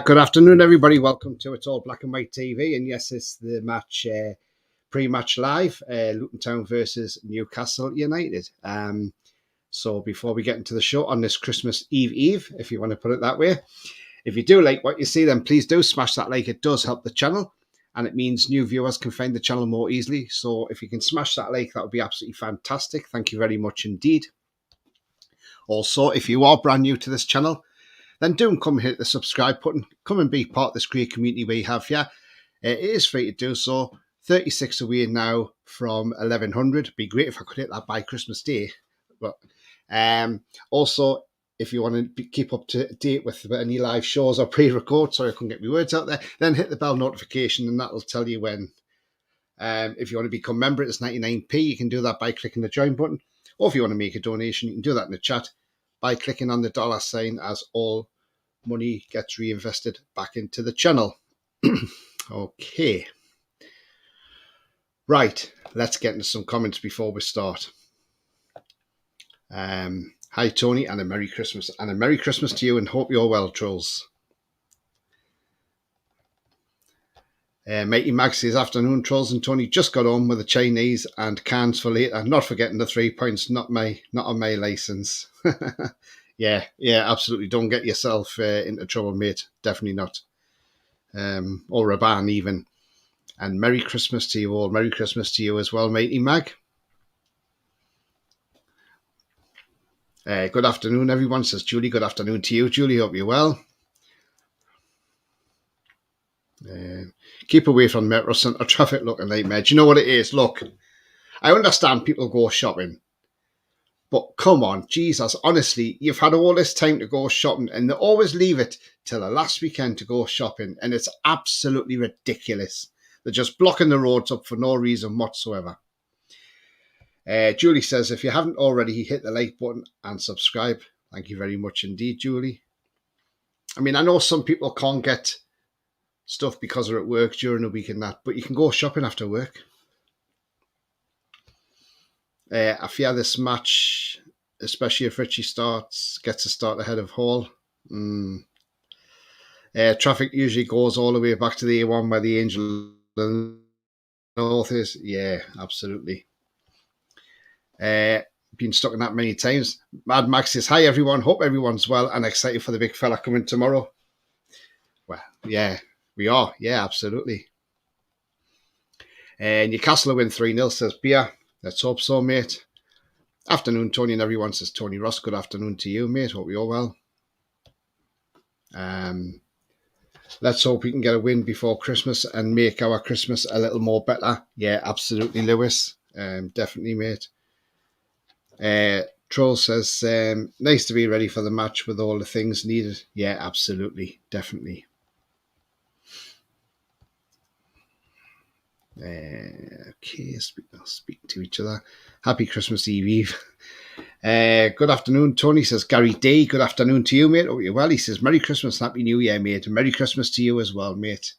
Good afternoon, everybody. Welcome to It's All Black and White TV. And yes, it's the match, pre-match live, Luton Town versus Newcastle United. So before we get into the show on this Christmas Eve, if you want to put it that way, if you do like what you see, then please do smash that like. It does help the channel, and it means new viewers can find the channel more easily. So if you can smash that like, that would be absolutely fantastic. Thank you very much indeed. Also, if you are brand new to this channel, then do come hit the subscribe button. Come and be part of this great community we have here. It is free to do so. 36 away now from 1100. Be great if I could hit that by Christmas Day. But also, if you want to keep up to date with any live shows or pre-record, sorry I couldn't get my words out there, then hit the bell notification and that'll tell you when. If you want to become a member, it's 99p. You can do that by clicking the join button. Or if you want to make a donation, you can do that in the chat by clicking on the $sign, as all money gets reinvested back into the channel. Okay. Right, let's get into some comments before we start. Hi, Tony, and a Merry Christmas. And a Merry Christmas to you, and hope you're well, trolls. Matey Mag says, afternoon, trolls, and Tony just got home with the Chinese and cans for later. Not forgetting the 3 points, not on my license. Yeah, absolutely. Don't get yourself into trouble, mate. Definitely not. Or a ban even. And Merry Christmas to you all. Merry Christmas to you as well, Matey Mag. Good afternoon, everyone, says Julie. Good afternoon to you, Julie. Hope you're well. Keep away from Metro Centre traffic looking nightmare. Do you know what it is? Look, I understand people go shopping. But come on, Jesus, honestly, you've had all this time to go shopping and they always leave it till the last weekend to go shopping. And it's absolutely ridiculous. They're just blocking the roads up for no reason whatsoever. Julie says, if you haven't already, hit the like button and subscribe. Thank you very much indeed, Julie. I mean, I know some people can't get stuff because they're at work during the week and that, but you can go shopping after work. I fear this match, especially if Richie gets a start ahead of Hall. Traffic usually goes all the way back to the A1 where the Angel North is. Yeah, absolutely. Been stuck in that many times. Mad Max says, hi everyone, hope everyone's well and excited for the big fella coming tomorrow. Well, yeah, we are. Yeah, absolutely. Newcastle win 3-0, says Beer. Let's hope so, mate. Afternoon, Tony, and everyone, says Tony Ross. Good afternoon to you, mate. Hope you're well. Let's hope we can get a win before Christmas and make our Christmas a little more better. Yeah, absolutely, Lewis. Definitely, mate. Troll says, nice to be ready for the match with all the things needed. Yeah, absolutely, definitely. Okay, speak to each other. Happy Christmas Eve. Good afternoon, Tony, says Gary D. Good afternoon to you, mate. Hope you're well. He says, Merry Christmas, Happy New Year, mate. And Merry Christmas to you as well, mate.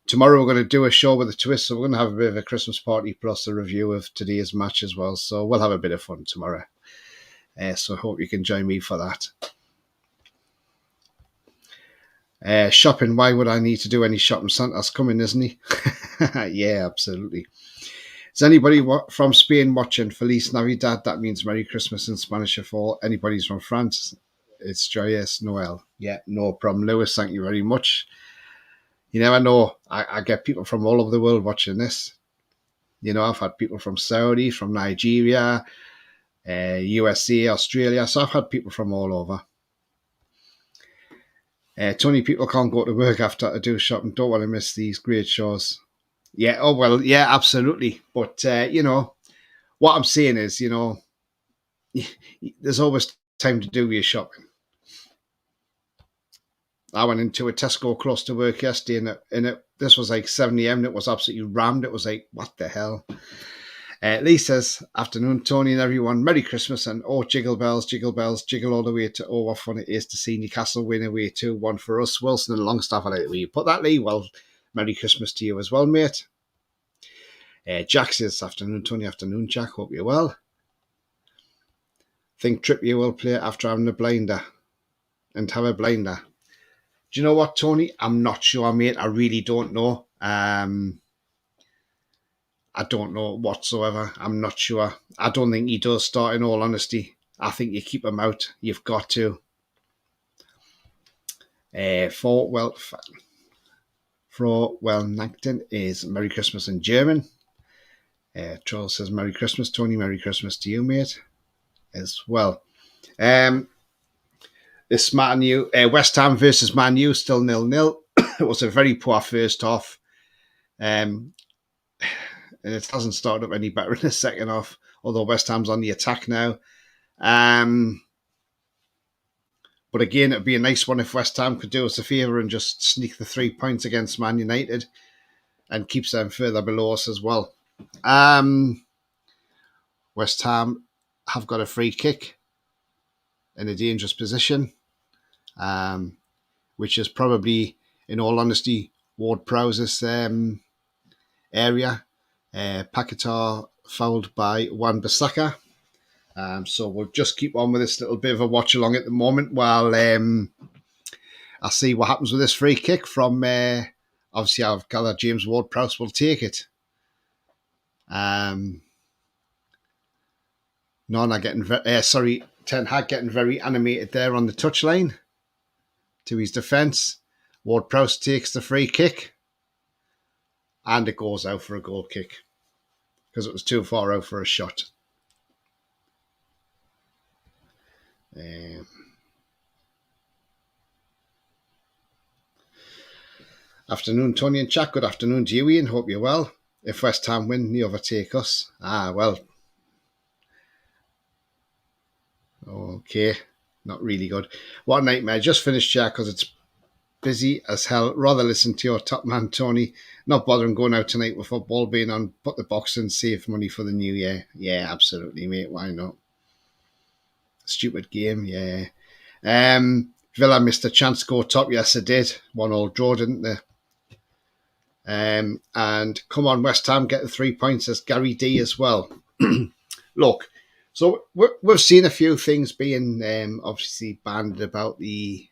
Tomorrow we're going to do a show with a twist, so we're going to have a bit of a Christmas party plus a review of today's match as well. So we'll have a bit of fun tomorrow. So I hope you can join me for that. Shopping, why would I need to do any shopping? Santa's coming, isn't he? Yeah, absolutely. Is anybody from Spain watching? Feliz Navidad, that means Merry Christmas in Spanish. For anybody's from France, it's Joyeux Noel. Yeah, no problem, Lewis. Thank you very much. You never know. I get people from all over the world watching this. You know, I've had people from Saudi, from Nigeria, USA, Australia. So I've had people from all over. Tony, people can't go to work after to do shopping. Don't want to miss these great shows. Yeah, oh, well, yeah, absolutely. But, you know, what I'm saying is, you know, there's always time to do your shopping. I went into a Tesco close to work yesterday and this was like 7 a.m. and it was absolutely rammed. It was like, what the hell? Lee says, afternoon, Tony and everyone. Merry Christmas and jiggle bells, jiggle all the way to what fun it is to see Newcastle win away 2-1 for us. Wilson and Longstaff, I like the way you put that, Lee. Well, Merry Christmas to you as well, mate. Jack says, afternoon, Tony, afternoon, Jack. Hope you're well. Think Trippier will play after having a blinder and have a blinder. Do you know what, Tony? I'm not sure, mate. I really don't know. I don't know whatsoever. I'm not sure. I don't think he does start, in all honesty. I think you keep him out. You've got to. Nacton is Merry Christmas in German. Troll says Merry Christmas, Tony. Merry Christmas to you, mate, as well. This West Ham versus Man U, still 0-0. It was a very poor first half. And it hasn't started up any better in the second half, although West Ham's on the attack now. But again, it'd be a nice one if West Ham could do us a favour and just sneak the 3 points against Man United and keeps them further below us as well. West Ham have got a free kick in a dangerous position, which is probably, in all honesty, Ward-Prowse's area. Paquetá fouled by Wan-Bissaka. So we'll just keep on with this little bit of a watch along at the moment while I see what happens with this free kick from, obviously I've gathered James Ward-Prowse will take it. Ten Hag getting very animated there on the touchline to his defence. Ward-Prowse takes the free kick and it goes out for a goal kick because it was too far out for a shot. Afternoon, Tony and Jack. Good afternoon to you, Ian. Hope you're well. If West Ham win, they overtake us. Well. Okay. Not really good. What a nightmare. Just finished, Jack, because it's busy as hell. Rather listen to your top man, Tony. Not bothering going out tonight with football being on. Put the box in, save money for the new year. Yeah, absolutely, mate. Why not? Stupid game, yeah. Villa missed a chance to go top. Yes, they did. 1-1 draw, didn't they? And come on, West Ham get the 3 points as Gary D as well. Look, so we've seen a few things being obviously banned about the,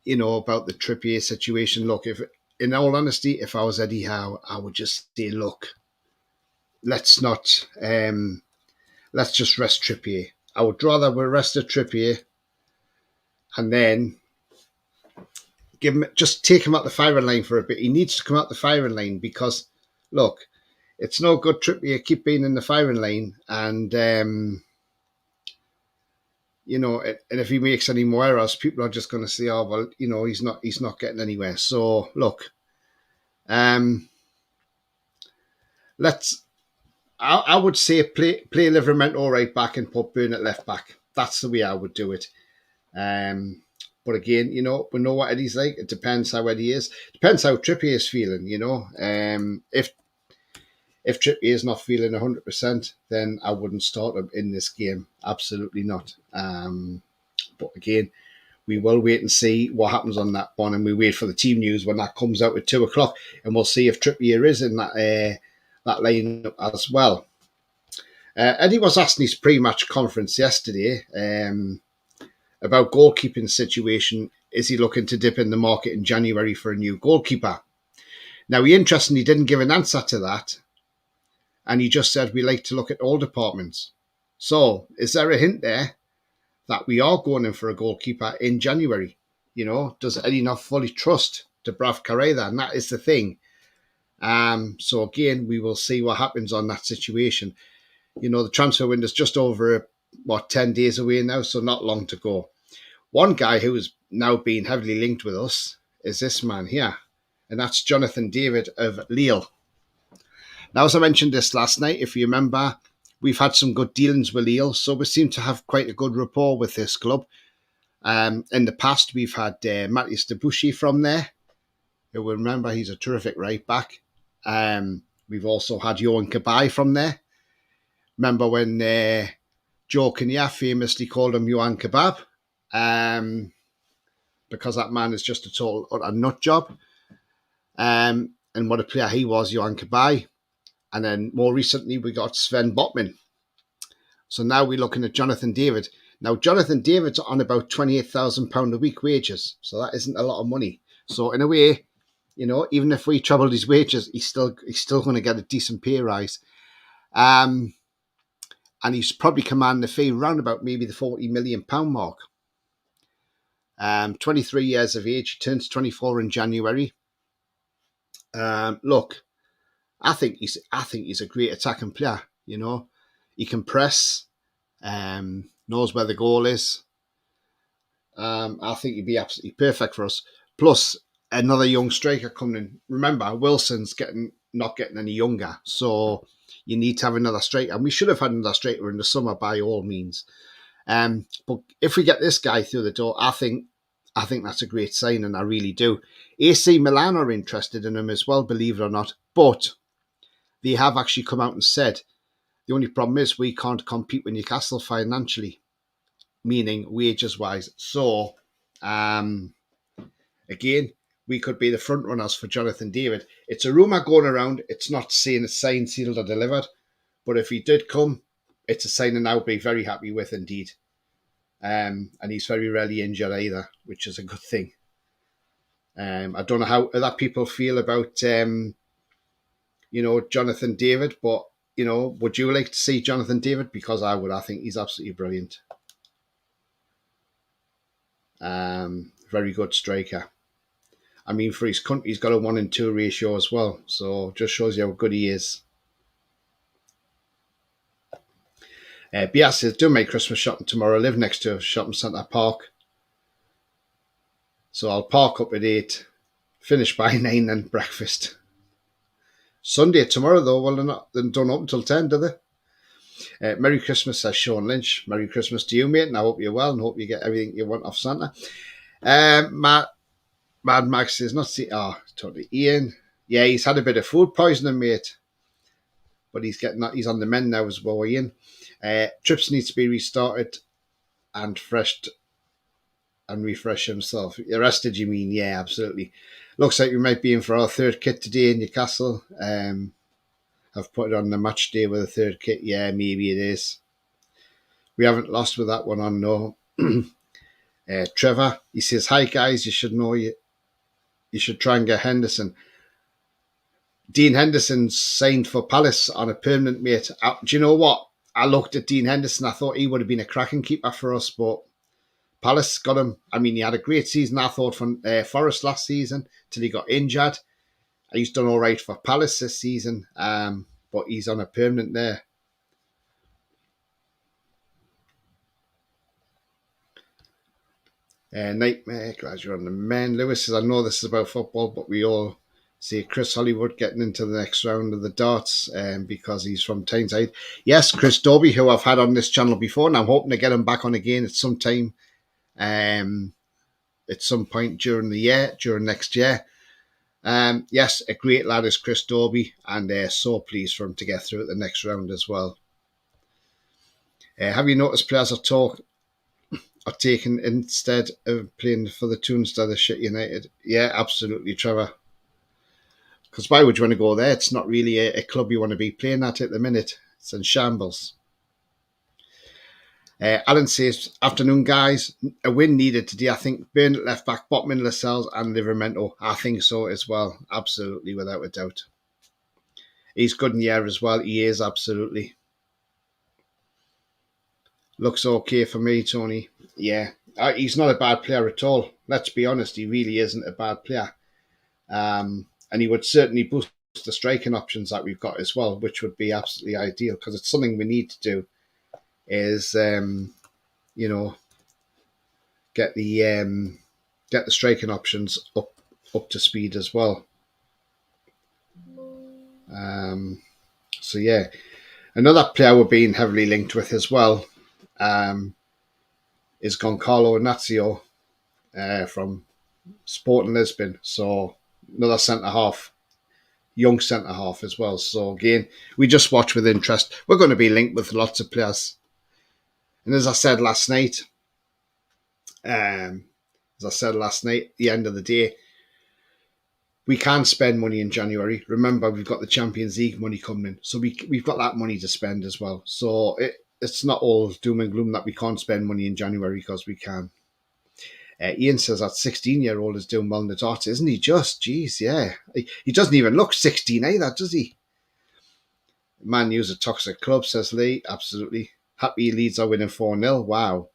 about the Trippier situation. Look, if in all honesty, if I was Eddie Howe, I would just say, look, let's just rest Trippier. I would rather we rested Trippier and then take him out the firing line for a bit. He needs to come out the firing line because, look, it's no good Trippier keep being in the firing line and, and if he makes any more errors, people are just going to say, oh, well, he's not getting anywhere. So, look, I would say play Livermore right back and put Burn at left back. That's the way I would do it. But again, we know what Eddie's like. It depends how Eddie is. Depends how Trippier is feeling, If Trippier is not feeling 100%, then I wouldn't start him in this game. Absolutely not. But again, we will wait and see what happens on that one, and we wait for the team news when that comes out at 2:00, and we'll see if Trippier is in that lineup as well. Eddie was asked in his pre-match conference yesterday about goalkeeping situation. Is he looking to dip in the market in January for a new goalkeeper? Now, he interestingly didn't give an answer to that, and he just said we like to look at all departments. So, is there a hint there that we are going in for a goalkeeper in January? Does Eddie not fully trust Dubravka Carrera? And that is the thing. So again, we will see what happens on that situation. The transfer window is just over 10 days away now, so not long to go. One guy who is now being heavily linked with us is this man here, and that's Jonathan David of Lille. Now, as I mentioned this last night, if you remember, we've had some good dealings with Lille, so we seem to have quite a good rapport with this club. In the past, we've had Matthias Debussy from there, who will remember he's a terrific right back. We've also had Johan Kabay from there. Remember when Joe Kinnear famously called him Johan Kebab? Because that man is just a total nut job. And what a player he was, Johan Kabay. And then more recently, we got Sven Botman. So now we're looking at Jonathan David. Now, Jonathan David's on about £28,000 a week wages, so that isn't a lot of money. So in a way, even if we trebled his wages, he's still going to get a decent pay rise. And he's probably commanding a fee around about maybe the £40 million mark. 23 years of age, he turns 24 in January. Look, I think he's a great attacking player. He can press, knows where the goal is. I think he'd be absolutely perfect for us. Plus, another young striker coming in. Remember, Wilson's not getting any younger, so you need to have another striker. And we should have had another striker in the summer by all means. But if we get this guy through the door, I think that's a great sign, and I really do. AC Milan are interested in him as well, believe it or not. But they have actually come out and said the only problem is we can't compete with Newcastle financially, meaning wages-wise. So, again, we could be the front runners for Jonathan David. It's a rumour going around. It's not saying it's signed, sealed or delivered. But if he did come, it's a signing I would be very happy with indeed. And he's very rarely injured either, which is a good thing. I don't know how other people feel about, Jonathan David, but, would you like to see Jonathan David? Because I would. I think he's absolutely brilliant. Very good striker. I mean, for his country, he's got a 1-2 ratio as well. So just shows you how good he is. Bias says, do my Christmas shopping tomorrow. I live next to a shopping centre park. So I'll park up at 8, finish by 9 and breakfast. Sunday tomorrow, though, well, they don't open until 10, do they? Merry Christmas, says Sean Lynch. Merry Christmas to you, mate, and I hope you're well and hope you get everything you want off Santa. Mad Max says, totally. Ian, yeah, he's had a bit of food poisoning, mate. But he's on the mend now as well, Ian. Trips needs to be restarted and refresh himself. Arrested, you mean? Yeah, absolutely. Looks like we might be in for our third kit today in Newcastle. I've put it on the match day with a third kit. Yeah, maybe it is. We haven't lost with that one on, no. Trevor, he says, hi guys, you should know you should try and get Henderson. Dean Henderson's signed for Palace on a permanent, mate. Do you know what? I looked at Dean Henderson. I thought he would have been a cracking keeper for us, but Palace got him. I mean, he had a great season, I thought, from Forest last season till he got injured. He's done all right for Palace this season, but he's on a permanent there. Nightmare, glad you're on the men. Lewis says, I know this is about football, but we all see Chris Hollywood getting into the next round of the darts because he's from Tyneside. Yes, Chris Dobie, who I've had on this channel before, and I'm hoping to get him back on again at some time, at some point during next year. Yes, a great lad is Chris Dobie, and so pleased for him to get through at the next round as well. Have you noticed players are taken instead of playing for the Toonster, the shit United? Yeah, absolutely, Trevor. Because why would you want to go there? It's not really a club you want to be playing at the minute. It's in shambles. Alan says, afternoon, guys. A win needed today. I think Burnett left back, Botman, Lascelles and Livramento. I think so as well. Absolutely, without a doubt. He's good in the air as well. He is, absolutely. Looks okay for me, Tony. Yeah, he's not a bad player at all. Let's be honest, he really isn't a bad player. And he would certainly boost the striking options that we've got as well, which would be absolutely ideal because it's something we need to do is, get the striking options up to speed as well. So yeah, another player we're being heavily linked with as well is Goncalo Ignacio from Sporting Lisbon. So another centre-half, young centre-half as well. So again, we just watch with interest. We're going to be linked with lots of players. And as I said last night, at the end of the day, we can spend money in January. Remember, we've got the Champions League money coming in. So we've got that money to spend as well. So it's not all doom and gloom that we can't spend money in January, because we can. Ian says that 16-year-old is doing well in the darts, isn't he? Just, geez, yeah. He doesn't even look 16 either, does he? Man U's a toxic club, says Lee. Absolutely. Happy Leeds are winning 4-0. Wow.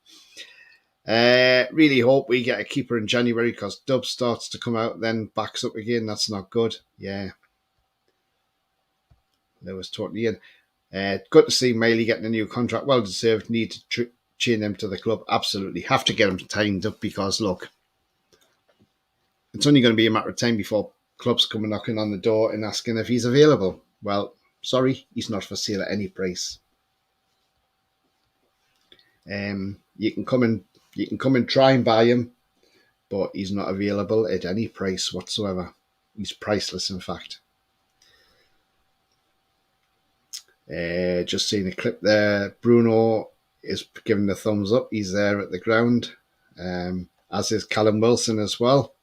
Really hope we get a keeper in January, because Dub starts to come out, then backs up again. That's not good. Yeah. That was totally in. Good to see Maley getting a new contract. Well deserved. Need to chain him to the club. Absolutely. Have to get him timed up, because, look, it's only going to be a matter of time before clubs come knocking on the door and asking if he's available. Well, sorry, he's not for sale at any price. You can come and try and buy him, but he's not available at any price whatsoever. He's priceless, in fact. Just seeing a clip there. Bruno is giving the thumbs up. He's there at the ground, as is Callum Wilson as well,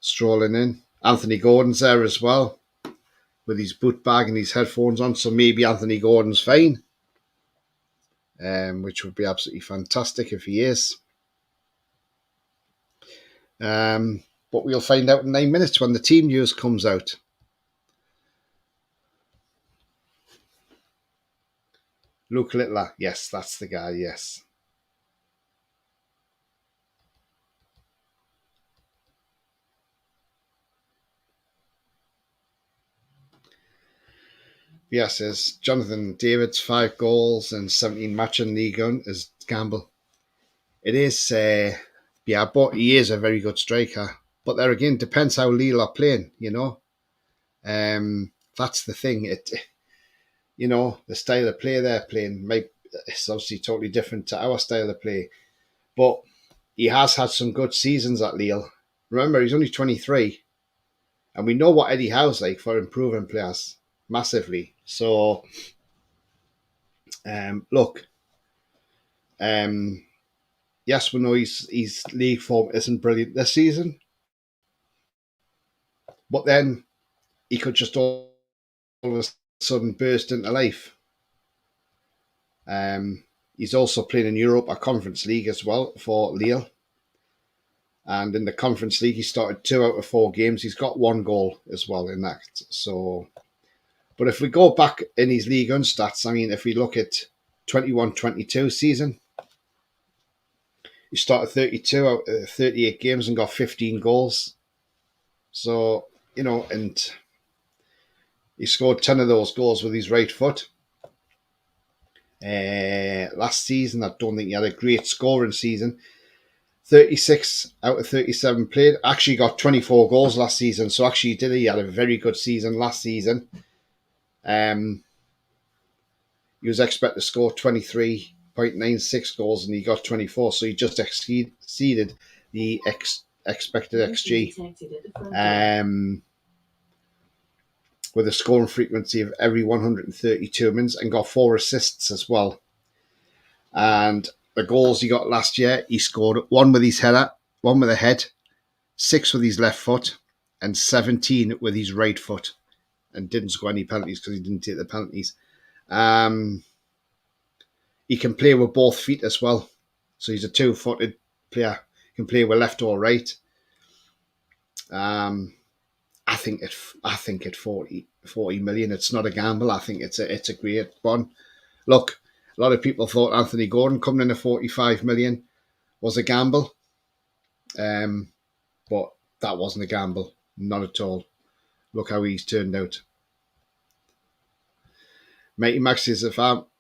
strolling in. Anthony Gordon's there as well, with his boot bag and his headphones on. So maybe Anthony Gordon's fine, which would be absolutely fantastic if he is. But we'll find out in 9 minutes when the team news comes out. Luke Littler, yes, that's the guy, yes. Yes, says Jonathan David's 5 goals and 17 match in League One is gamble. It is, yeah, but he is a very good striker. But there again, depends how Lille are playing, you know. That's the thing. The style of play they're playing it's obviously totally different to our style of play. But he has had some good seasons at Lille. Remember, he's only 23. And we know what Eddie Howe's like for improving players massively. So, look, yes, we know his league form isn't brilliant this season. But then he could just all of a sudden burst into life. He's also playing in Europe, a Conference League as well for Lille. And in the Conference League, he started 2 out of 4 games. He's got 1 goal as well in that. So, but if we go back in his League One stats, I mean, if we look at 21-22 season, he started 32 out of 38 games and got 15 goals. So, and he scored 10 of those goals with his right foot. Last season, I don't think he had a great scoring season. 36 out of 37 played. Actually got 24 goals last season. So actually he had a very good season last season. He was expected to score 23.96 goals and he got 24. So he just exceeded the expected XG. With a scoring frequency of every 132 minutes and got 4 assists as well. And the goals he got last year, he scored 1 with his header, 1 with a head, 6 with his left foot, and 17 with his right foot. And didn't score any penalties because he didn't take the penalties. He can play with both feet as well. So he's a 2-footed player. He can play with left or right. I think at 40 million, it's not a gamble. I think it's a great one. Look, a lot of people thought Anthony Gordon coming in at 45 million was a gamble. But that wasn't a gamble. Not at all. Look how he's turned out. Mighty Max says,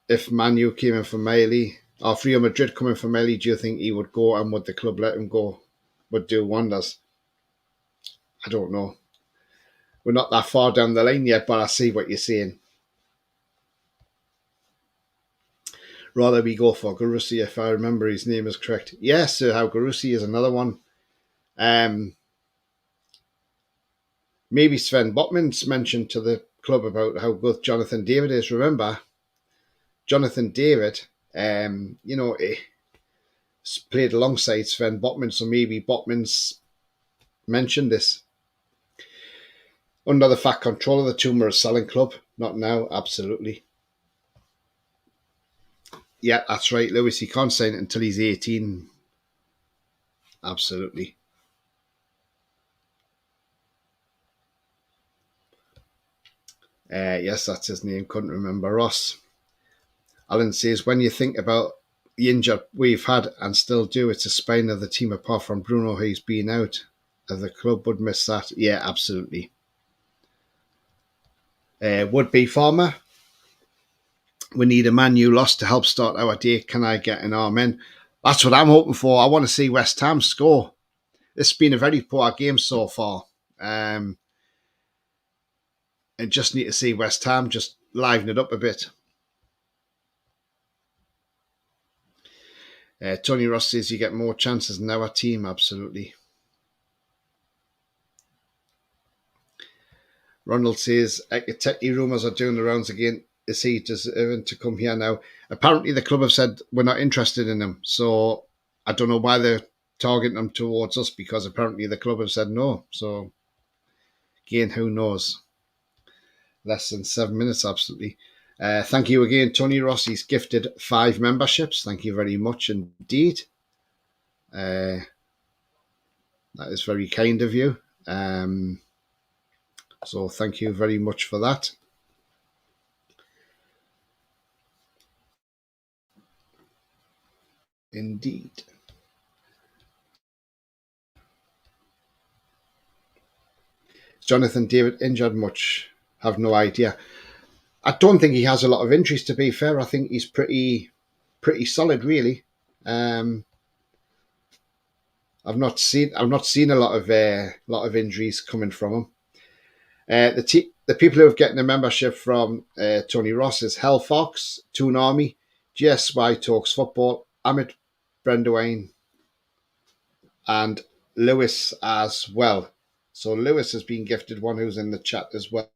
if Man U came in for Miley, or Real Madrid coming for Miley, do you think he would go, and would the club let him go? Would do wonders? I don't know. We're not that far down the line yet, but I see what you're saying. Rather we go for Garussi, if I remember his name is correct. Yes, how Garussi is another one. Maybe Sven Botman's mentioned to the club about how good Jonathan David is. Remember, Jonathan David, played alongside Sven Botman, so maybe Botman's mentioned this. Under the fact control of the Tumor selling club, not now, absolutely. Yeah, that's right, Lewis. He can't sign it until he's 18. Absolutely. Yes, that's his name. Couldn't remember. Ross. Alan says, when you think about the injured we've had and still do, it's a spine of the team apart from Bruno, who's been out. The club would miss that. Yeah, absolutely. Would be Farmer. We need a Man U loss to help start our day. Can I get an amen? That's what I'm hoping for. I want to see West Ham score. This has been a very poor game so far. And just need to see West Ham just liven it up a bit. Tony Ross says you get more chances in our team. Absolutely. Ronald says Ekiteki rumours are doing the rounds again. Is he deserving to come here now? Apparently, the club have said we're not interested in him. So I don't know why they're targeting him towards us, because apparently the club have said no. So again, who knows? Less than 7 minutes, absolutely. Thank you again, Tony Ross. He's gifted 5 memberships. Thank you very much indeed. That is very kind of you. So thank you very much for that. Indeed. Is Jonathan David injured much? Have no idea. I don't think he has a lot of injuries, to be fair. I think he's pretty solid, really. I've not seen a lot of injuries coming from him. The people who have gotten a membership from Tony Ross is Hell Fox, Toon Army, GSY Talks Football, Amit Brendawine, and Lewis as well. So Lewis has been gifted one who's in the chat as well.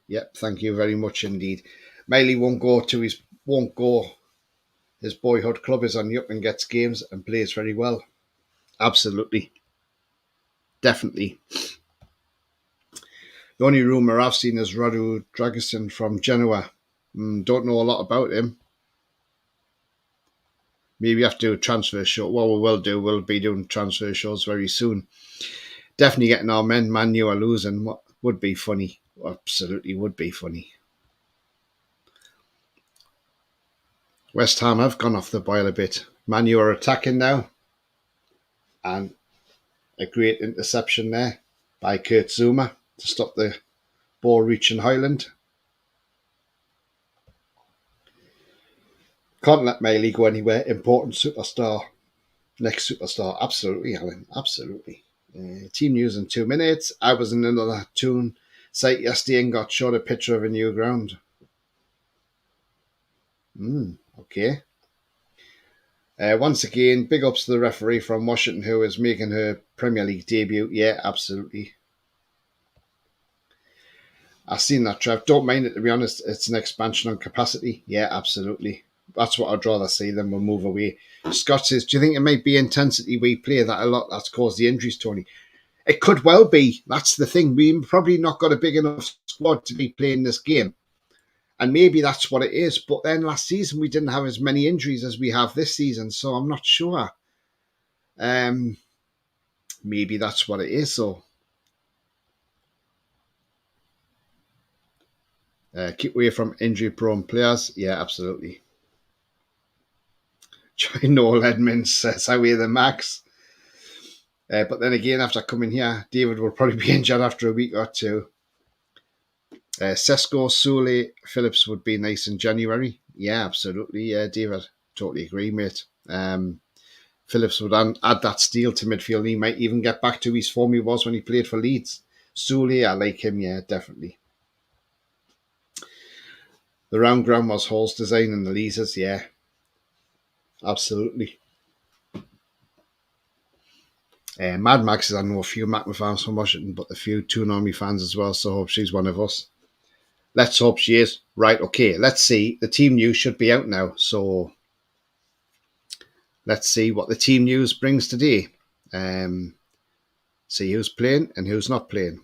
Yep, thank you very much indeed. Miley won't go. His boyhood club is on Yup and gets games and plays very well. Absolutely. Definitely. The only rumour I've seen is Radu Dragusin from Genoa. Don't know a lot about him. Maybe have to do a transfer show. What we will do, we'll be doing transfer shows very soon. Definitely getting our men. Man U are losing. What would be funny. Absolutely would be funny. West Ham have gone off the boil a bit. Man U are attacking now. And a great interception there by Kurt Zuma to stop the ball reaching Highland. Can't let Miley go anywhere. Important superstar. Next superstar. Absolutely, Alan. Absolutely. Team news in 2 minutes. I was in another Toon site yesterday and got showed a picture of a new ground. Okay. Once again, big ups to the referee from Washington who is making her Premier League debut. Yeah, absolutely. I've seen that, Trev. Don't mind it, to be honest. It's an expansion on capacity. Yeah, absolutely. That's what I'd rather see than we'll move away. Scott says, do you think it might be intensity we play that a lot that's caused the injuries, Tony? It could well be. That's the thing. We've probably not got a big enough squad to be playing this game. And maybe that's what it is. But then last season, we didn't have as many injuries as we have this season. So I'm not sure. Maybe that's what it is. So keep away from injury-prone players. Yeah, absolutely. Joy Noel Edmonds says, how are the Max? But then again, after coming here, David will probably be injured after a week or two. Sesko, Sule, Phillips would be nice in January. Yeah, absolutely. Yeah, David, totally agree, mate. Phillips would add that steal to midfield. He might even get back to his form he was when he played for Leeds. Sule, I like him. Yeah, definitely. The round ground was Hall's design and the Leesers. Yeah, absolutely. Mad Max says, I know a few Macma fans from Washington, but a few Toon Army fans as well, so I hope she's one of us. Let's hope she is. Right, okay, let's see. The team news should be out now, so let's see what the team news brings today. See who's playing and who's not playing.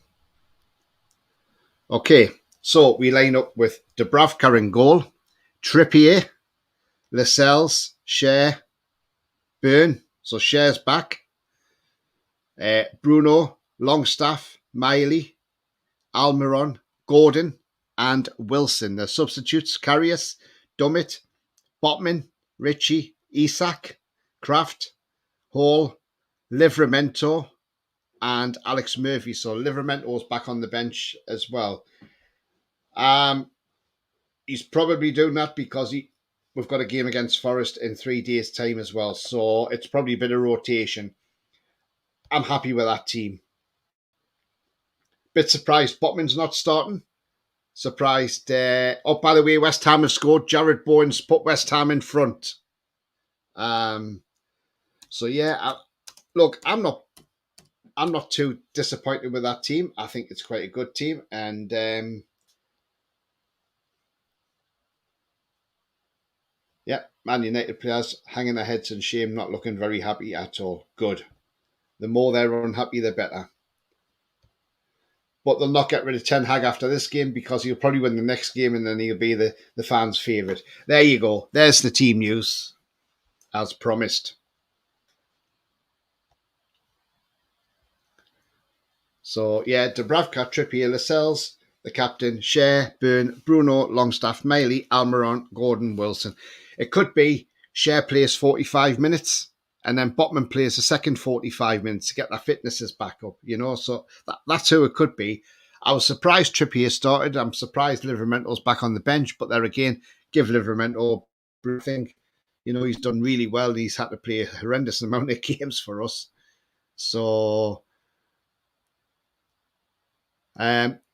Okay, so we line up with Dubravka in goal, Trippier, Lascelles, Cher, Byrne. So Cher's back. Bruno, Longstaff, Miley, Almiron, Gordon, and Wilson. The substitutes: Karius, Dummett, Botman, Ritchie, Isak, Kraft, Hall, Livramento, and Alex Murphy. So Livramento's back on the bench as well. He's probably doing that because we've got a game against Forest in 3 days' time as well. So it's probably a bit of rotation. I'm happy with that team. Bit surprised Botman's not starting. Surprised. Oh, by the way, West Ham have scored. Jared Bowen's put West Ham in front. So yeah, look, I'm not too disappointed with that team. I think it's quite a good team, and yeah, Man United players hanging their heads in shame, not looking very happy at all. Good. The more they're unhappy, the better. But they'll not get rid of Ten Hag after this game because he'll probably win the next game and then he'll be the fans' favourite. There you go. There's the team news, as promised. So, yeah, Dubravka, Trippier, Lascelles, the captain, Cher, Byrne, Bruno, Longstaff, Miley, Almiron, Gordon, Wilson. It could be Cher plays 45 minutes and then Botman plays the second 45 minutes to get their fitnesses back up, So that's who it could be. I was surprised Trippier started. I'm surprised Livramento's back on the bench, but there again, give Livramento a thing. He's done really well. He's had to play a horrendous amount of games for us. So,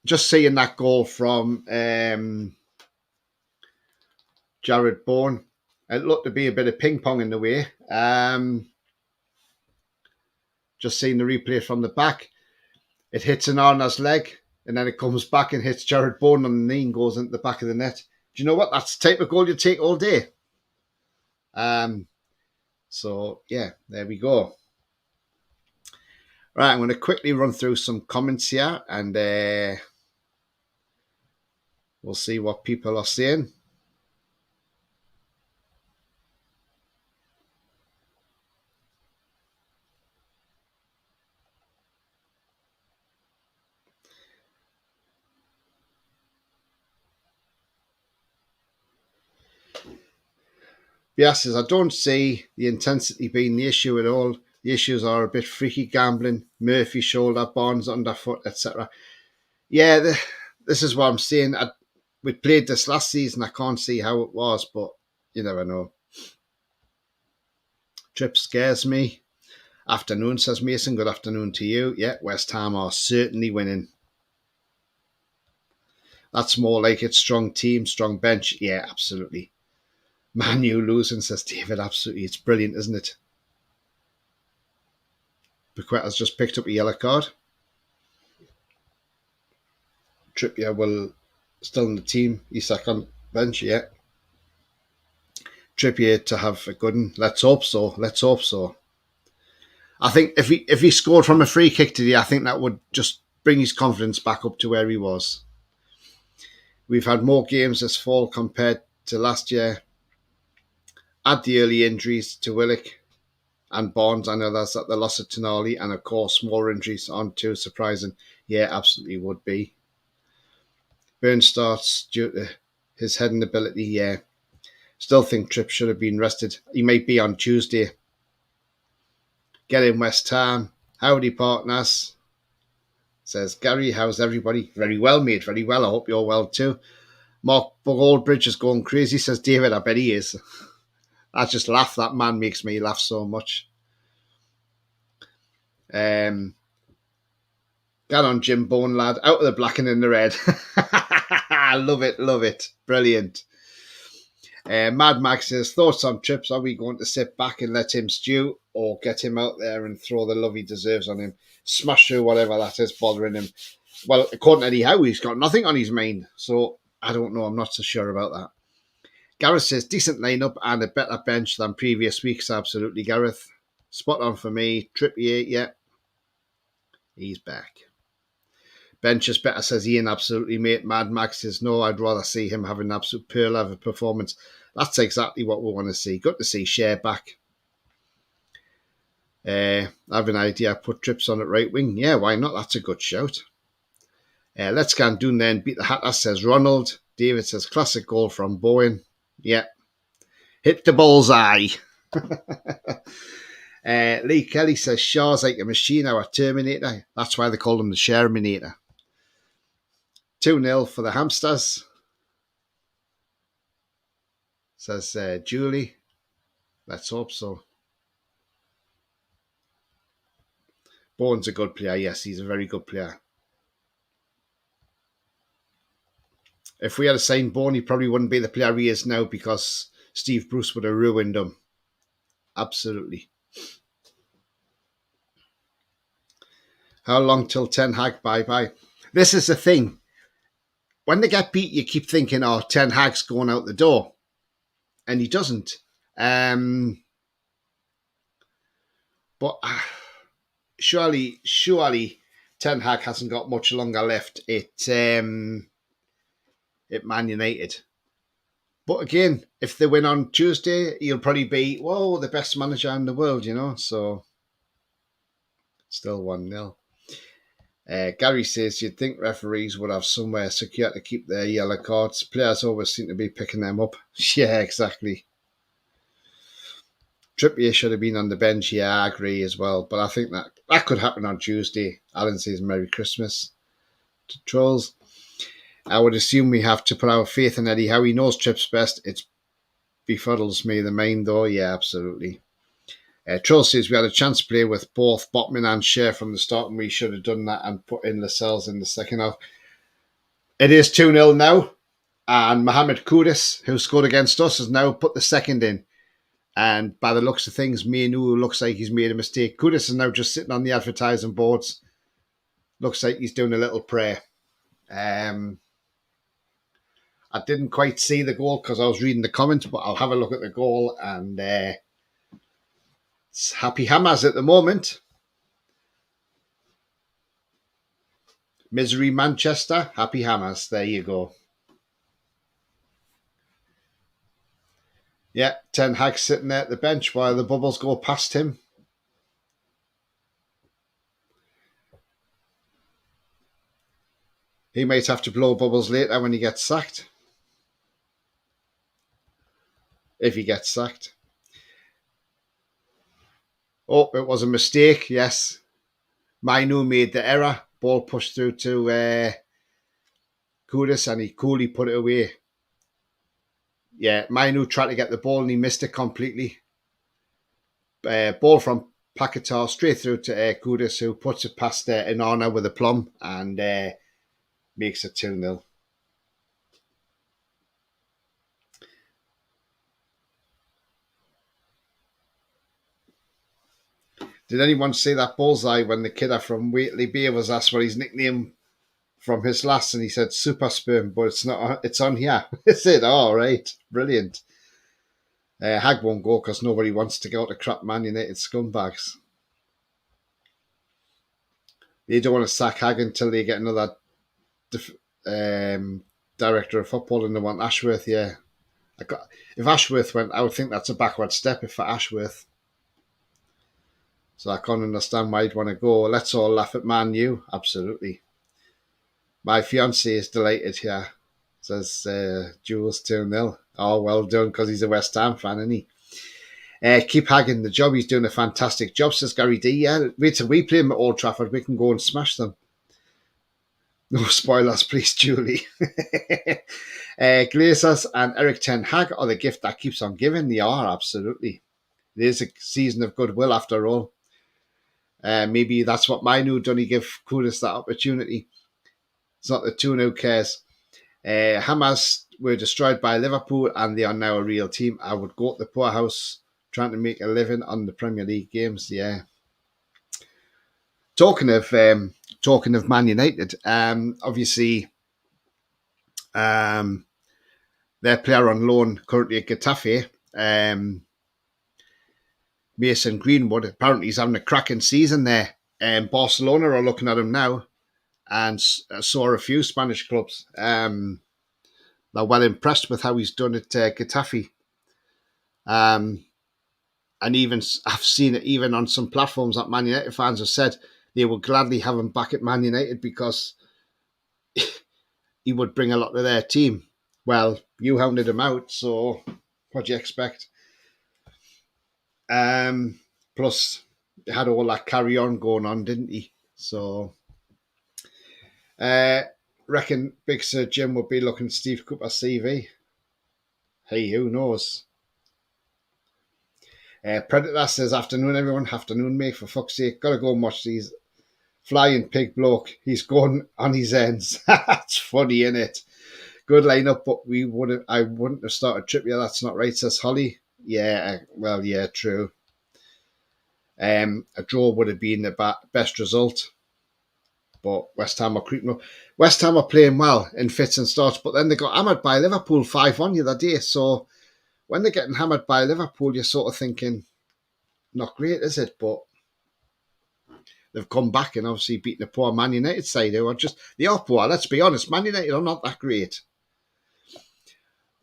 just seeing that goal from Jared Bowen, it looked to be a bit of ping pong in the way. Just seeing the replay from the back, it hits an Arna's leg, and then it comes back and hits Jared Bowen on the knee and goes into the back of the net. Do you know what? That's the type of goal you take all day. So yeah, there we go. Right, I'm going to quickly run through some comments here, and we'll see what people are saying. Yes, I don't see the intensity being the issue at all. The issues are a bit freaky gambling, Murphy shoulder, Barnes underfoot, etc. Yeah, this is what I'm saying. We played this last season. I can't see how it was, but you never know. Trip scares me. Afternoon, says Mason. Good afternoon to you. Yeah, West Ham are certainly winning. That's more like it. Strong team, strong bench. Yeah, absolutely. Man U losing, says David. Absolutely. It's brilliant, isn't it? Paqueta's just picked up a yellow card. Trippier will still in the team. Isak on bench, yeah. Trippier to have a good one. Let's hope so. I think if he scored from a free kick today, I think that would just bring his confidence back up to where he was. We've had more games this fall compared to last year. Add the early injuries to Willock and Barnes. I know that's at the loss of Tonali, and of course more injuries aren't too surprising. Yeah, absolutely would be. Burn starts due to his heading ability. Yeah, still think Tripp should have been rested. He might be on Tuesday. Get in West Ham. Howdy, partners. Says Gary, how's everybody? Very well, mate. Very well. I hope you're well too. Mark Goldbridge is going crazy, says David. I bet he is. I just laugh. That man makes me laugh so much. Get on, Jim Bone, lad. Out of the black and in the red. Love it. Brilliant. Mad Max says, thoughts on Trips? Are we going to sit back and let him stew, or get him out there and throw the love he deserves on him? Smash through whatever that is bothering him. Well, according to Eddie Howe, he's got nothing on his mind. So, I don't know. I'm not so sure about that. Gareth says, decent lineup and a better bench than previous weeks. Absolutely, Gareth. Spot on for me. Trippier, yeah, he's back. Bench is better, says Ian. Absolutely, mate. Mad Max says no. I'd rather see him have an absolute pearl of a performance. That's exactly what we want to see. Good to see Share back. I have an idea. Put Trips on at right wing. Yeah, why not? That's a good shout. Let's go and do then. Beat the Hatter, says Ronald. David says classic goal from Bowen. Yeah. Hit the bullseye. Lee Kelly says Shaw's like a machine, our Terminator. That's why they call him the Sherminator. 2-0 for the Hamsters, says Julie. Let's hope so. Bowen's a good player. Yes, he's a very good player. If we had signed Bowen, he probably wouldn't be the player he is now because Steve Bruce would have ruined him. Absolutely. How long till Ten Hag? Bye-bye. This is the thing. When they get beat, you keep thinking, oh, Ten Hag's going out the door. And he doesn't. But surely Ten Hag hasn't got much longer left at Man United. But again, if they win on Tuesday, he'll probably be, whoa, the best manager in the world, you know. So, still 1-0. Gary says, you'd think referees would have somewhere secure to keep their yellow cards. Players always seem to be picking them up. Yeah, exactly. Trippier should have been on the bench. Yeah, I agree as well. But I think that could happen on Tuesday. Alan says, Merry Christmas to Trolls. I would assume we have to put our faith in Eddie Howe. He knows Trips best. It befuddles me the mind, though. Yeah, absolutely. Troll says we had a chance to play with both Botman and Share from the start, and we should have done that and put in Lascelles in the second half. It is 2-0 now, and Mohamed Kudus, who scored against us, has now put the second in. And by the looks of things, Mainu looks like he's made a mistake. Kudus is now just sitting on the advertising boards. Looks like he's doing a little prayer. I didn't quite see the goal because I was reading the comments, but I'll have a look at the goal and... it's Happy Hammers at the moment. Misery Manchester, Happy Hammers. There you go. Yeah, Ten Hag sitting there at the bench while the bubbles go past him. He might have to blow bubbles later when he gets sacked. If he gets sacked. Oh, it was a mistake, yes. Mainu made the error. Ball pushed through to Kudus and he coolly put it away. Yeah, Mainu tried to get the ball and he missed it completely. Ball from Paquetá straight through to Kudus, who puts it past Inanna with a plum and makes it 2-0. Did anyone see that bullseye when the kidder from Waitley Beer was asked what his nickname from his last, and he said Super Sperm, but it's not. It's on here. Is it? All right, brilliant. Hag won't go because nobody wants to go to crap Man United scumbags. They don't want to sack Hag until they get another director of football, and they want Ashworth. Yeah, if Ashworth went, I would think that's a backward step for Ashworth. So I can't understand why you'd want to go. Let's all laugh at Man U. Absolutely. My fiance is delighted here. Says Jules 2-0. Oh, well done, because he's a West Ham fan, isn't he? Keep Hagging the job. He's doing a fantastic job, says Gary D. Yeah, wait till we play him at Old Trafford. We can go and smash them. No spoilers, please, Julie. Glazers and Eric Ten Hag are the gift that keeps on giving. They are, absolutely. It is a season of goodwill after all. Maybe that's what Mainu done. He give Kudus that opportunity. It's not the tune who cares. Hamas were destroyed by Liverpool and they are now a real team. I would go to the poorhouse trying to make a living on the Premier League games. Yeah. Talking of Man United, obviously their player on loan currently at Getafe, Mason Greenwood. Apparently he's having a cracking season there. And Barcelona are looking at him now, and so are a few Spanish clubs. They're well impressed with how he's done at Getafe. And even I've seen it even on some platforms that Man United fans have said they would gladly have him back at Man United because he would bring a lot to their team. Well, you hounded him out, so what do you expect? Plus, he had all that carry on going on, didn't he? So, reckon Big Sir Jim would be looking at Steve Cooper's CV. Hey, who knows? Predator says, afternoon, everyone. Afternoon, mate, for fuck's sake. Gotta go and watch these. Flying pig bloke. He's going on his ends. That's funny, innit? Good lineup, but I wouldn't have started Trippier. That's not right, says Holly. Yeah, well, yeah, true. A draw would have been the best result. But West Ham are creeping up. West Ham are playing well in fits and starts, but then they got hammered by Liverpool 5-1 the other day. So when they're getting hammered by Liverpool, you're sort of thinking, not great, is it? But they've come back and obviously beaten a poor Man United side who are they are poor, let's be honest. Man United are not that great.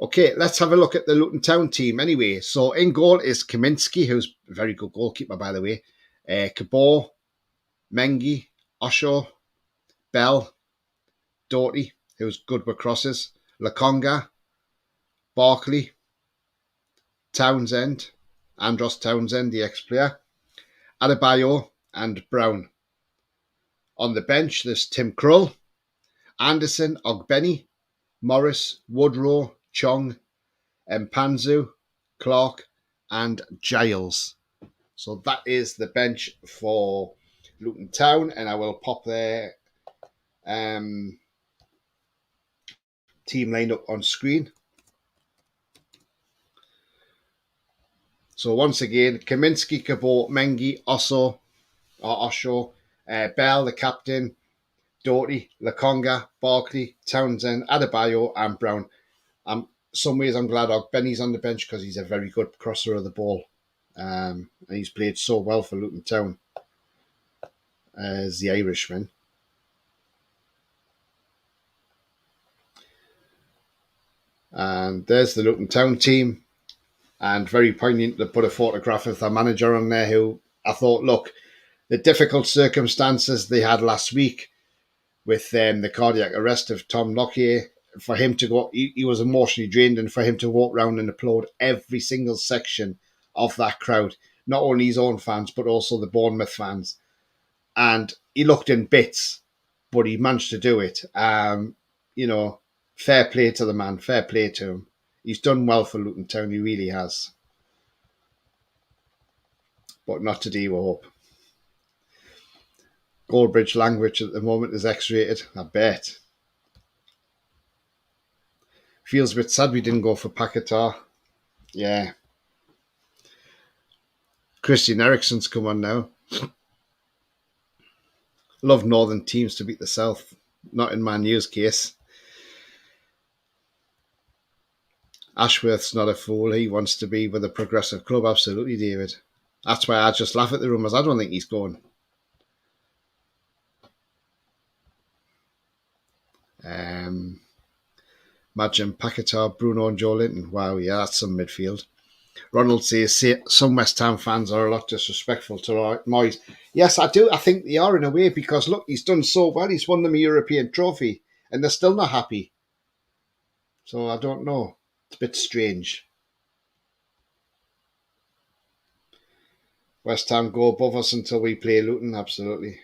Okay, let's have a look at the Luton Town team anyway. So in goal is Kaminski, who's a very good goalkeeper, by the way. Cabot, Mengi, Osho, Bell, Doughty, who's good with crosses, Lakonga, Barkley, Townsend, Andros Townsend, the ex-player, Adebayo and Brown. On the bench, there's Tim Krul, Anderson, Ogbeni, Morris, Woodrow, Chong, Mpanzu, Clark, and Giles. So that is the bench for Luton Town, and I will pop their team lineup on screen. So once again, Kaminski, Cabot, Mengi, Osho, Bell, the captain, Doughty, Lakonga, Barkley, Townsend, Adebayo, and Brown. Some ways I'm glad Benny's on the bench because he's a very good crosser of the ball. And he's played so well for Luton Town as the Irishman. And there's the Luton Town team. And very poignant to put a photograph of their manager on there who I thought, look, the difficult circumstances they had last week with the cardiac arrest of Tom Lockyer, for him to go, he was emotionally drained, and for him to walk around and applaud every single section of that crowd, not only his own fans, but also the Bournemouth fans. And he looked in bits, but he managed to do it. Fair play to the man, fair play to him. He's done well for Luton Town, he really has. But not today, we hope. Goldbridge language at the moment is X-rated, I bet. Feels a bit sad we didn't go for Paquetá. Yeah. Christian Eriksen's come on now. Love northern teams to beat the south. Not in Man U's case. Ashworth's not a fool. He wants to be with a progressive club. Absolutely, David. That's why I just laugh at the rumours. I don't think he's going. Imagine Paquetá, Bruno and Joe Linton. Wow, yeah, that's some midfield. Ronald says some West Ham fans are a lot disrespectful to Moyes. Yes, I do. I think they are in a way because, look, he's done so well. He's won them a European trophy and they're still not happy. So I don't know. It's a bit strange. West Ham go above us until we play Luton, absolutely.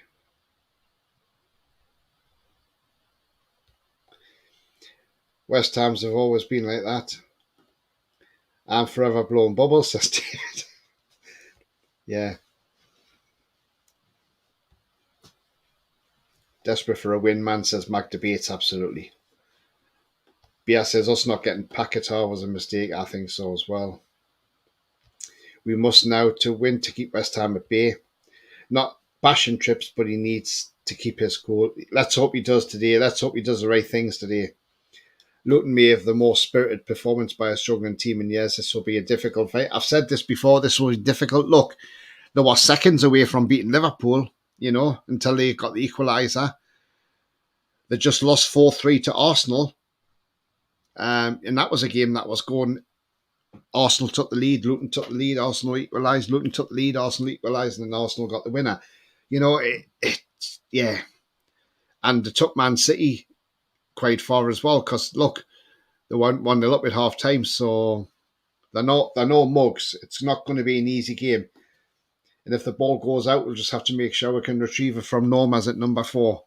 West Hams have always been like that. I'm forever blowing bubbles, says David. Yeah. Desperate for a win, man, says Mac Debates, absolutely. Bia says us not getting Paquetá was a mistake. I think so as well. We must now to win to keep West Ham at bay. Not bashing trips, but he needs to keep his cool. Let's hope he does today. Let's hope he does the right things today. Luton may have the most spirited performance by a struggling team in years. This will be a difficult fight. I've said this before. This will be difficult. Look, they were seconds away from beating Liverpool, until they got the equaliser. They just lost 4-3 to Arsenal. And that was a game that was going. Arsenal took the lead, Luton took the lead, Arsenal equalised, Luton took the lead, Arsenal equalised, and then Arsenal got the winner. Yeah. And they took Man City quite far as well, because, look, they won 1-0 up at half time, so they're no mugs. It's not going to be an easy game. And if the ball goes out, we'll just have to make sure we can retrieve it from Normas at number 4.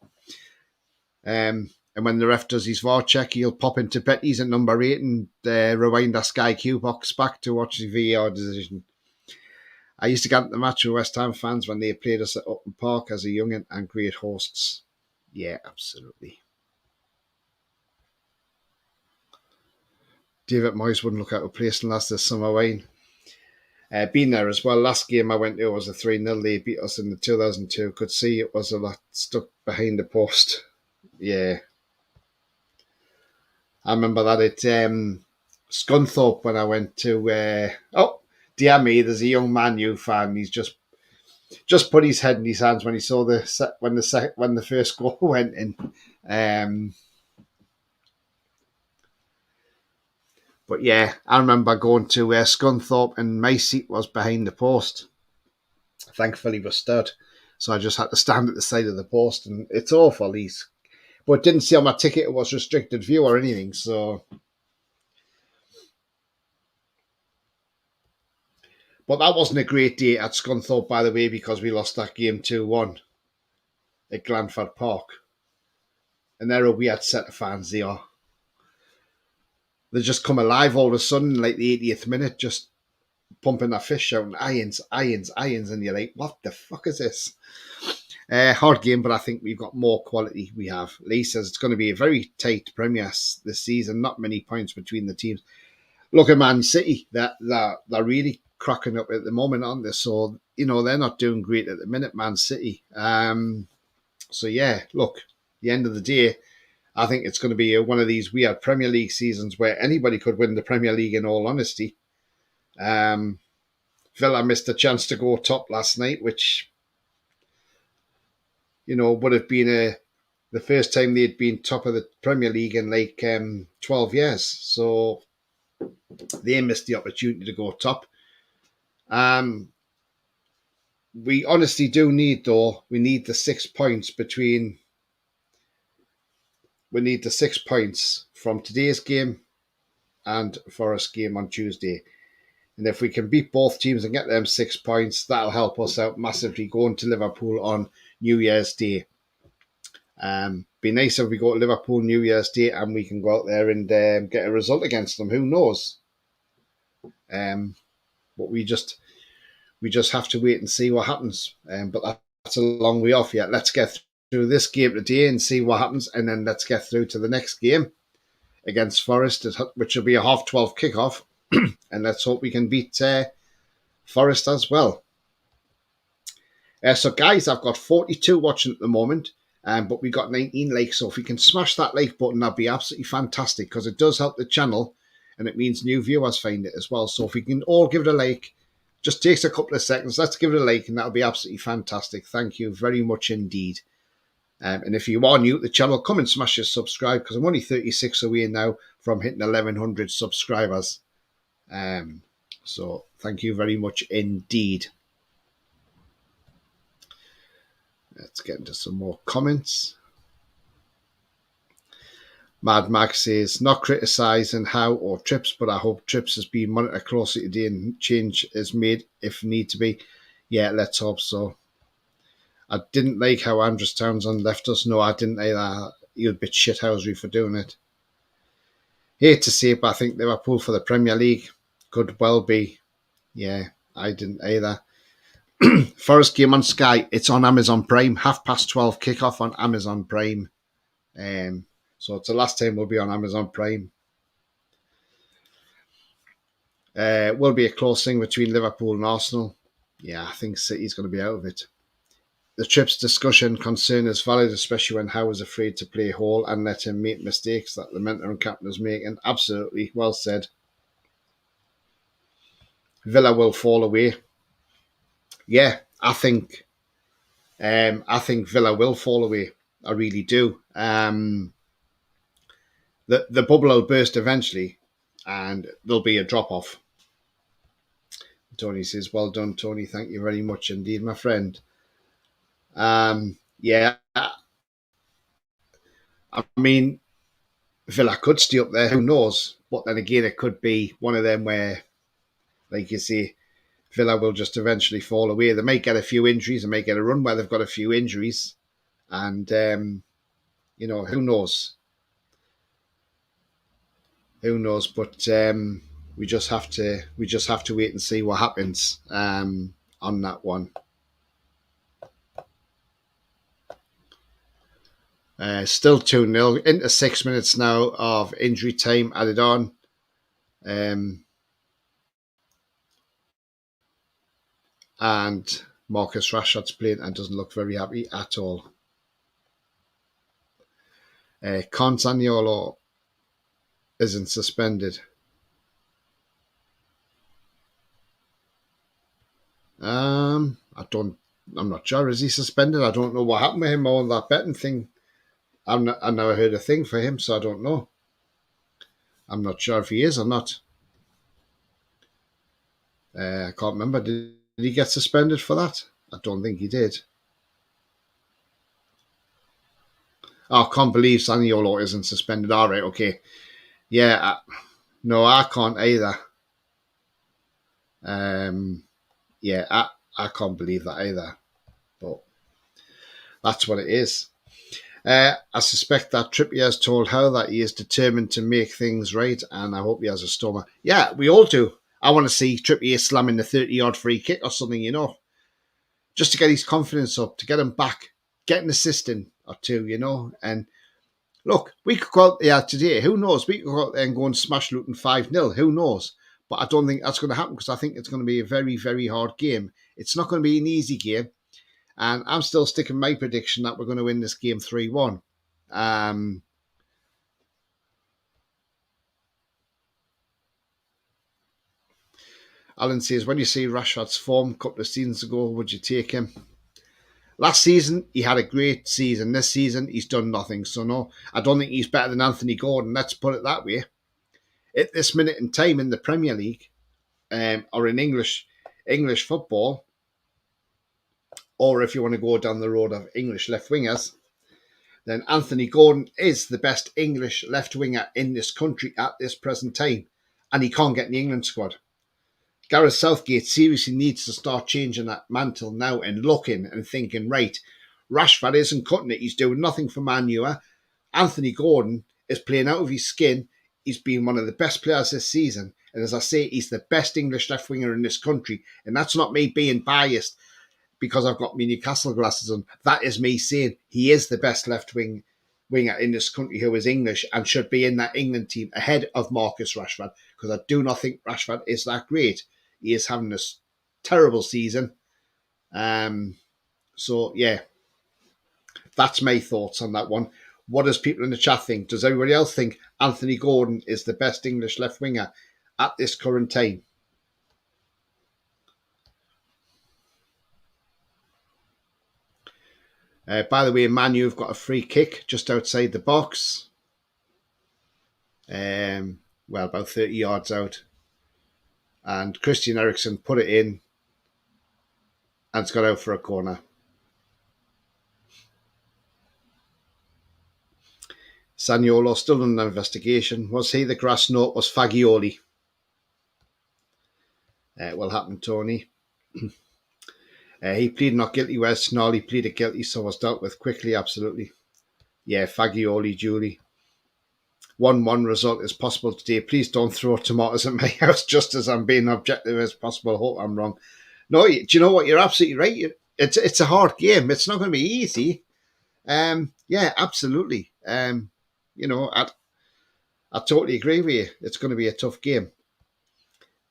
And when the ref does his VAR check, he'll pop into Betty's at number 8 and rewind that Sky Q box back to watch the VAR decision. I used to get at the match with West Ham fans when they played us at Upton Park as a young'un, and great hosts. Yeah, absolutely. David Moyes wouldn't look out of place unless there's summer wine. Been there as well. Last game I went to was a 3-0. They beat us in the 2002. Could see it was a lot stuck behind the post. Yeah. I remember that at Scunthorpe when I went to... dear me, there's a young Man U fan. He's just put his head in his hands when he saw when the first goal went in. But yeah, I remember going to Scunthorpe and my seat was behind the post. Thankfully, we stood. So I just had to stand at the side of the post, and it's awful. But didn't see on my ticket it was restricted view or anything, so... But that wasn't a great day at Scunthorpe, by the way, because we lost that game 2-1 at Glanford Park. And they're a weird set of fans, they are. They just come alive all of a sudden, like the 80th minute, just pumping their fist, shouting, irons, irons, irons, and you're like, what the fuck is this? Hard game, but I think we've got more quality. We have. Lee says it's going to be a very tight Premier this season, not many points between the teams. Look at Man City, they're really cracking up at the moment, aren't they? So, they're not doing great at the minute, Man City. So, yeah, look, the end of the day, I think it's going to be one of these weird Premier League seasons where anybody could win the Premier League, in all honesty. Villa missed a chance to go top last night, which, would have been the first time they'd been top of the Premier League in like 12 years. So they missed the opportunity to go top. We honestly do need, though, we need the 6 points from today's game and Forest game on Tuesday. And if we can beat both teams and get them 6 points, that'll help us out massively going to Liverpool on New Year's Day. Be nice if we go to Liverpool New Year's Day and we can go out there and get a result against them. Who knows? But we just have to wait and see what happens. But that's a long way off yet. Let's get through this game today and see what happens, and then let's get through to the next game against Forest, which will be a 12:30 kickoff. And let's hope we can beat Forest as well. So, guys, I've got 42 watching at the moment, but we got 19 likes. So if we can smash that like button, that'd be absolutely fantastic, because it does help the channel, and it means new viewers find it as well. So if we can all give it a like, just takes a couple of seconds. Let's give it a like, and that'll be absolutely fantastic. Thank you very much indeed. And if you are new to the channel, come and smash your subscribe, because I'm only 36 away now from hitting 1,100 subscribers. So thank you very much indeed. Let's get into some more comments. Mad Max says, not criticising how or trips, but I hope trips has been monitored closely today and change is made if need to be. Yeah, let's hope so. I didn't like how Andros Townsend left us. No, I didn't either. He was a bit shithousery for doing it. Hate to see it, but I think Liverpool for the Premier League could well be. Yeah, I didn't either. Forest game on Sky. It's on Amazon Prime. 12:30 kickoff on Amazon Prime. So it's the last time we'll be on Amazon Prime. Will be a close thing between Liverpool and Arsenal. Yeah, I think City's going to be out of it. The trip's discussion concern is valid, especially when Howe is afraid to play Hall and let him make mistakes that the mentor and captain is making. Absolutely, well said. Villa will fall away. Yeah, I think Villa will fall away. I really do. The bubble will burst eventually, and there'll be a drop off. Tony says, "Well done, Tony. Thank you very much indeed, my friend." Yeah, I mean, Villa could stay up there. Who knows? But then again, it could be one of them where, like you say, Villa will just eventually fall away. They may get a few injuries. They may get a run where they've got a few injuries, and who knows? Who knows? But we just have to wait and see what happens on that one. Still 2-0 into 6 minutes now of injury time added on. And Marcus Rashford's playing and doesn't look very happy at all. Consaniolo isn't suspended. I'm not sure. Is he suspended? I don't know what happened with him on that betting thing. I've never heard a thing for him, so I don't know. I'm not sure if he is or not. I can't remember. Did he get suspended for that? I don't think he did. Oh, I can't believe Saniolo isn't suspended. All right, okay. Yeah, no, I can't either. Yeah, I can't believe that either. But that's what it is. I suspect that Trippier has told Howe that he is determined to make things right, and I hope he has a stormer. Yeah, we all do. I want to see Trippier slamming the 30-yard free kick or something, just to get his confidence up, to get him back, get an assist in or two, And look, we could go out there today. Who knows? We could go out there and go and smash Luton 5-0. Who knows? But I don't think that's going to happen because I think it's going to be a very, very hard game. It's not going to be an easy game. And I'm still sticking my prediction that we're going to win this game 3-1. Alan says, when you see Rashford's form a couple of seasons ago, would you take him? Last season, he had a great season. This season, he's done nothing. So, no, I don't think he's better than Anthony Gordon. Let's put it that way. At this minute in time in the Premier League, or in English football, or if you want to go down the road of English left wingers, then Anthony Gordon is the best English left winger in this country at this present time, and he can't get in the England squad. Gareth Southgate seriously needs to start changing that mantle now and looking and thinking, right, Rashford isn't cutting it. He's doing nothing for Man U. Anthony Gordon is playing out of his skin. He's been one of the best players this season. And as I say, he's the best English left winger in this country. And that's not me being biased because I've got my Newcastle glasses on. That is me saying he is the best left winger in this country who is English and should be in that England team ahead of Marcus Rashford, because I do not think Rashford is that great. He is having this terrible season. So, yeah, that's my thoughts on that one. What does people in the chat think? Does everybody else think Anthony Gordon is the best English left winger at this current time? By the way, Man U have got a free kick just outside the box. About 30 yards out. And Christian Eriksen put it in and it's got out for a corner. Saniolo still under investigation. Was he the grass? No, it was Fagioli. It will happen, Tony. He pleaded not guilty, whereas Snarley pleaded guilty, so was dealt with quickly, absolutely. Yeah, Fagioli, Julie. 1-1 result is possible today. Please don't throw tomatoes at my house just as I'm being objective as possible. I hope I'm wrong. No, do you know what? You're absolutely right. It's a hard game. It's not going to be easy. Yeah, absolutely. I totally agree with you. It's going to be a tough game.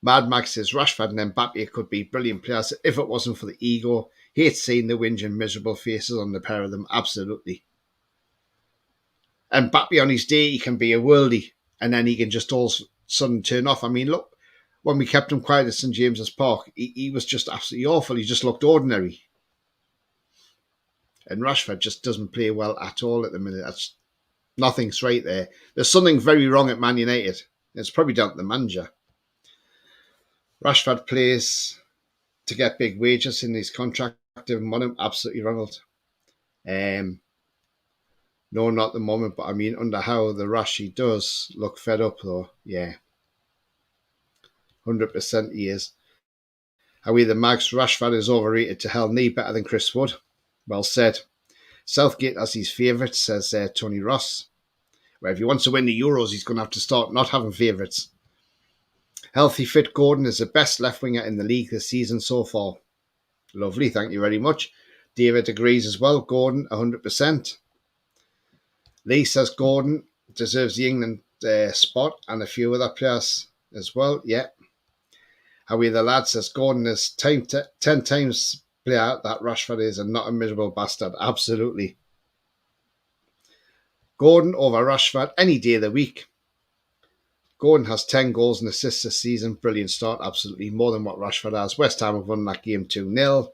Mad Max says Rashford and Mbappe could be brilliant players if it wasn't for the ego. Hates seeing the whinging, miserable faces on the pair of them. Absolutely. And Mbappe on his day, he can be a worldie, and then he can just all of a sudden turn off. I mean, look, when we kept him quiet at St James's Park, he was just absolutely awful. He just looked ordinary. And Rashford just doesn't play well at all at the minute. Nothing's right there. There's something very wrong at Man United. It's probably down to the manager. Rashford plays to get big wages in his contract. Didn't want him. Absolutely, Ronald. No, not at the moment, but I mean, under how the Rush he does look fed up though. Yeah, 100% he is. How either Max Rashford is overrated to hell, knee better than Chris Wood. Well said. Southgate as his favourite, says Tony Ross. Where if he wants to win the Euros, he's going to have to start not having favourites. Healthy fit Gordon is the best left winger in the league this season so far. Lovely, thank you very much. David agrees as well. Gordon, 100%. Lee says Gordon deserves the England spot and a few other players as well. Yeah. Howie the lad says Gordon is 10 times player that Rashford is and not a miserable bastard. Absolutely. Gordon over Rashford any day of the week. Gordon has 10 goals and assists this season. Brilliant start. Absolutely. More than what Rashford has. West Ham have won that game 2-0.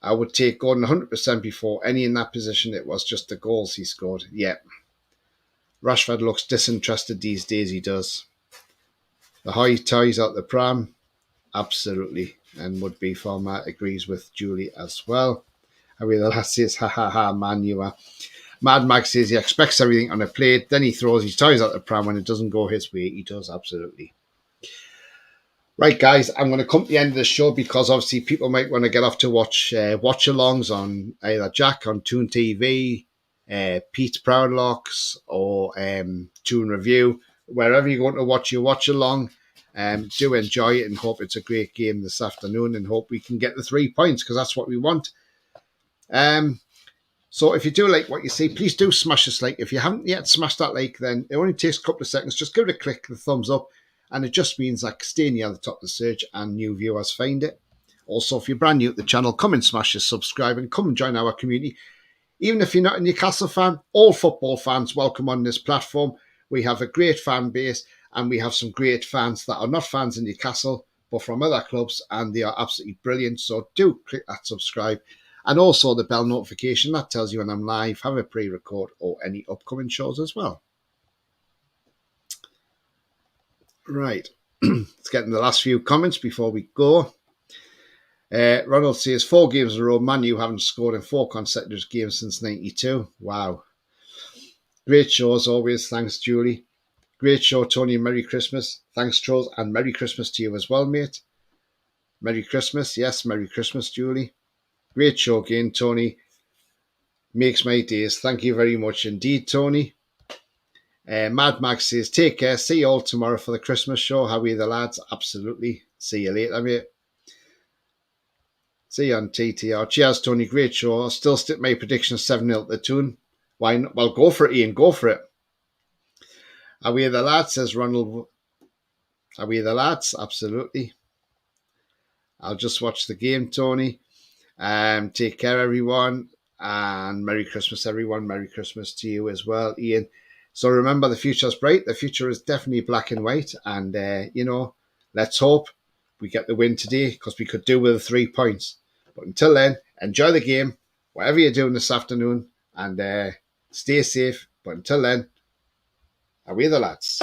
I would take Gordon 100% before any in that position. It was just the goals he scored. Yeah. Rashford looks disinterested these days. He does. The high ties out the pram. Absolutely. And would be format agrees with Julie as well. I mean, the last says, ha ha ha, man, you are. Mad Max says he expects everything on a plate. Then he throws his ties out the pram when it doesn't go his way. He does, absolutely. Right, guys, I'm going to come to the end of the show because obviously people might want to get off to watch watch-alongs on either Jack on Toon TV, Pete's Proudlocks, or Toon Review. Wherever you're going to watch your watch-along, do enjoy it and hope it's a great game this afternoon and hope we can get the 3 points because that's what we want. So if you do like what you see, please do smash this like. If you haven't yet smashed that like, then it only takes a couple of seconds. Just give it a click, the thumbs up. And it just means like stay near the top of the search and new viewers find it. Also, if you're brand new at the channel, come and smash the subscribe and come and join our community. Even if you're not a Newcastle fan, all football fans welcome on this platform. We have a great fan base and we have some great fans that are not fans in Newcastle, but from other clubs, and they are absolutely brilliant. So do click that subscribe. And also the bell notification, that tells you when I'm live, have a pre-record or any upcoming shows as well. Right, let's get in the last few comments before we go. Ronald says, 4 games in a row, Man U haven't scored in 4 consecutive games since 92. Wow. Great show as always, thanks Julie. Great show, Tony, and Merry Christmas. Thanks, Trolls, and Merry Christmas to you as well, mate. Merry Christmas, yes, Merry Christmas, Julie. Great show again, Tony. Makes my days. Thank you very much indeed, Tony. Mad Max says, take care. See you all tomorrow for the Christmas show. How are you, the lads? Absolutely. See you later, mate. See you on TTR. Cheers, Tony. Great show. I'll still stick my prediction 7-0 to Toon. Why not? Well, go for it, Ian. Go for it. Are we the lads? Says Ronald. Are we the lads? Absolutely. I'll just watch the game, Tony. Take care, everyone. And Merry Christmas, everyone. Merry Christmas to you as well, Ian. So remember, the future's bright. The future is definitely black and white. And, let's hope we get the win today because we could do with 3 points. But until then, enjoy the game, whatever you're doing this afternoon, and stay safe. But until then, away the lads.